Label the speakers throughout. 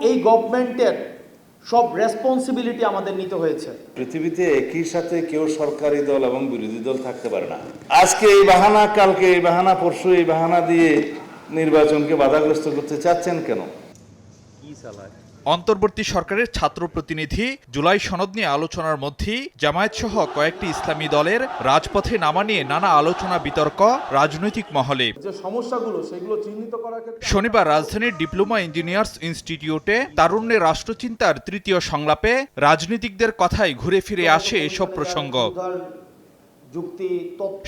Speaker 1: এই গভর্নমেন্টের সব রেসপন্সিবিলিটি আমাদের নিতে হয়েছে।
Speaker 2: পৃথিবীতে একই সাথে কেউ সরকারি দল এবং বিরোধী দল থাকতে পারে না। আজকে এই বাহানা, কালকে এই বাহানা, পরশু এই বাহানা দিয়ে নির্বাচনকে বাধাগ্রস্ত করতে চাচ্ছেন কেন?
Speaker 3: অন্তর্বর্তী সরকারের ছাত্র প্রতিনিধি জুলাই সনদ নিয়ে আলোচনার মধ্যেই জামায়াত সহ কয়েকটি ইসলামী দলের রাজপথে নামা নিয়ে নানা আলোচনা বিতর্ক রাজনৈতিক মহলে।
Speaker 1: যে সমস্যাগুলো সেগুলো চিহ্নিত করার ক্ষেত্রে
Speaker 3: শনিবার রাজধানীর ডিপ্লোমা ইঞ্জিনিয়ার্স ইনস্টিটিউটে তারুণ্যের রাষ্ট্রচিন্তার তৃতীয় সংলাপে রাজনীতিকদের কথাই ঘুরে ফিরে আসে এসব প্রসঙ্গ।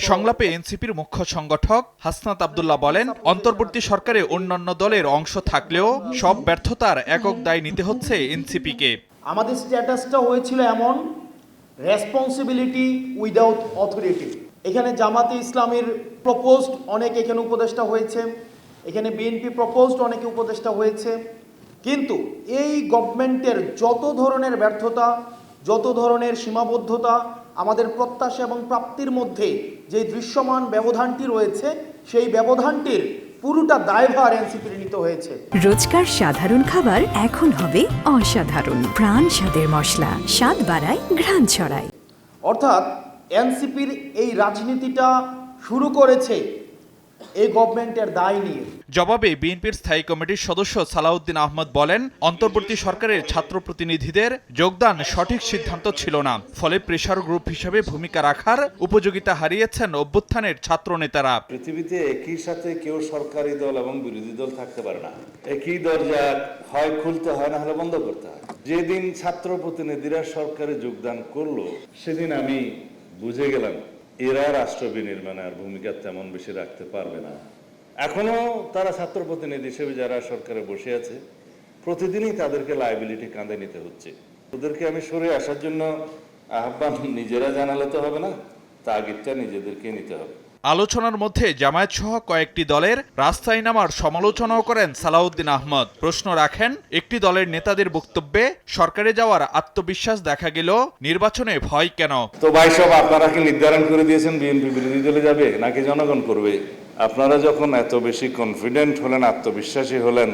Speaker 3: সংলাপে এনসিপির মুখ্য সংগঠক হাসনাত আব্দুল্লাহ বলেন, অন্তর্বর্তী সরকারে অন্যান্য দলের অংশ থাকলেও সব ব্যর্থতার একক দায় নিতে হচ্ছে এনসিপিকে।
Speaker 1: আমাদের স্ট্যাটাসটা হয়েছিল এমন, রেসপন্সিবিলিটি উইদাউট অথরিটি। এখানে জামাতে ইসলামের প্রপোজড অনেক এখানে উপদেষ্টা হয়েছে, এখানে বিএনপি প্রপোজড অনেকে উপদেষ্টা হয়েছে, কিন্তু এই গভর্নমেন্টের যত ধরনের ব্যর্থতা, যত ধরনের সীমাবদ্ধতা, আমাদের প্রত্যাশা এবং প্রাপ্তির মধ্যে যে দৃশ্যমান ব্যবধানটি রয়েছে, সেই ব্যবধানটির পুরোটা দায়ভার এনসিপির নিতে হয়েছে।
Speaker 4: রোজকার সাধারণ খাবার এখন হবে অসাধারণ। প্রাণ স্বাদের মশলা, স্বাদ বাড়ায়, ঘ্রাণ ছড়ায়।
Speaker 1: অর্থাৎ এনসিপির এই রাজনীতিটা শুরু করেছে এই গভর্নমেন্টের দায় নিয়ে।
Speaker 3: জবাবে বিএনপির স্থায়ী কমিটির সদস্য সালাউদ্দিন আহমদ বলেন, অন্তর্বর্তী সরকারের ছাত্র প্রতিনিধিদের যোগদান সঠিক সিদ্ধান্ত ছিল না, ফলে প্রেসার গ্রুপ হিসেবে ভূমিকা রাখার উপযোগিতা হারিয়েছেন অভ্যুত্থানের ছাত্র নেতারা।
Speaker 2: পৃথিবীতে একই সাথে কেউ সরকারি দল এবং বিরোধী দল থাকতে পারে না। একই দরজা হয় খুলতে হয়, না হলে বন্ধ করতে হয়। যেদিন ছাত্র প্রতিনিধিরা সরকারে যোগদান করলো, সেদিন আমি বুঝে গেলাম এরা রাষ্ট্র বিনির্মাণে আর ভূমিকা তেমন বেশি রাখতে পারবে না। এখনো তারা ছাত্র প্রতিনিধি হিসেবে যারা সরকারে বসে আছে, প্রতিদিনই তাদেরকে লায়াবিলিটি কাঁধে নিতে হচ্ছে। ওদেরকে আমি সরে আসার জন্য আহ্বান নিজেরা জানালে তো হবে না, তাগিদটা নিজেদেরকে নিতে হবে।
Speaker 3: আলোচনার মধ্যে জামায়াত সহ কয়েকটি দলের রাস্তায় নামার সমালোচনাও করেন সালাউদ্দিন আহমদ। প্রশ্ন রাখেন, একটি দলের নেতাদের বক্তব্যে সরকারে যাওয়ার আত্মবিশ্বাস দেখা গেল, নির্বাচনে ভয় কেন?
Speaker 2: তো ভাই সব আপনারা কি নির্ধারণ করে দিয়েছেন বিএনপি বিরোধী দলে যাবে নাকি জনগণ করবে? আপনারা যখন এত বেশি কনফিডেন্ট হলেন, আত্মবিশ্বাসী হলেন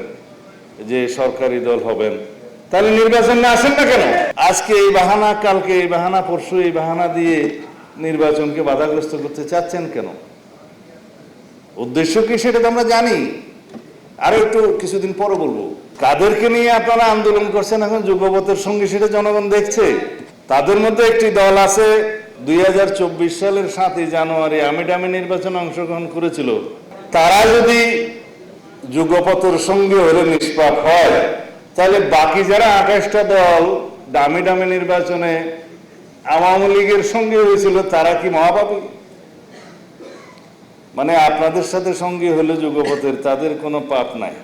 Speaker 2: যে সরকারি দল হবেন, তাহলে নির্বাচন না আসেন না কেন? আজকে এই বাহানা, কালকে এই বাহানা, পরশু এই বাহানা দিয়ে নির্বাচনকে বাধাগ্রস্ত করতে চাচ্ছেন কেন? উদ্দেশ্য কি সেটা তো আমরা জানি। আরো একটু কিছুদিন পরে বলবো কাদেরকে নিয়ে আপনারা আন্দোলন করছেন এখন যুগপথের সঙ্গে, সেটা জনগণ দেখছে। তাদের মধ্যে একটি দল আছে 2024 সালের 7 জানুয়ারি আমিডামি নির্বাচনে অংশগ্রহণ করেছিল। তারা যদি যুগপথের সঙ্গে হলে নিষ্পাপ হয়, তাহলে বাকি যারা 28টা দল দামি দামি নির্বাচনে আওয়ামী লীগের সঙ্গে হয়েছিল, তারা কি মহাপাপী? মানে আপনাদের সাথে সঙ্গী হলে যুগপথের, তাদের কোনো পাপ নাই।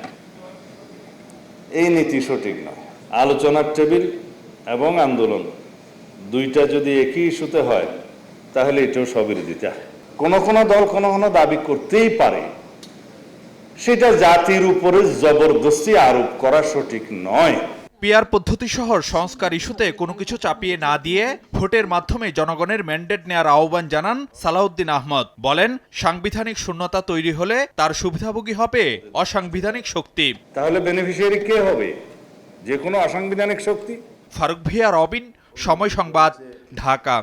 Speaker 2: এই নীতি সঠিক নয়। আলোচনার টেবিল এবং আন্দোলন দুইটা যদি একই ইস্যুতে হয়, তাহলে এটাও স্ববিরোধিতা। কোনো কোনো দল কোনো কোনো দাবি করতেই পারে, সেটা জাতির উপরে জবরদস্তি আরোপ করা সঠিক নয়।
Speaker 3: পিআর পদ্ধতি সহ সংস্কার ইস্যুতে কোনো কিছু চাপিয়ে না দিয়ে ভোটের মাধ্যমে জনগণের ম্যান্ডেট নেওয়ার আহ্বান জানান সালাউদ্দিন আহমদ। বলেন, সাংবিধানিক শূন্যতা তৈরি হলে তার সুবিধাভোগী হবে অসাংবিধানিক শক্তি।
Speaker 2: তাহলে বেনিফিশিয়ারি কে হবে? যে কোনো অসাংবিধানিক শক্তি।
Speaker 3: ফারুক ভিয়া, রবিন, সময় সংবাদ, ঢাকা।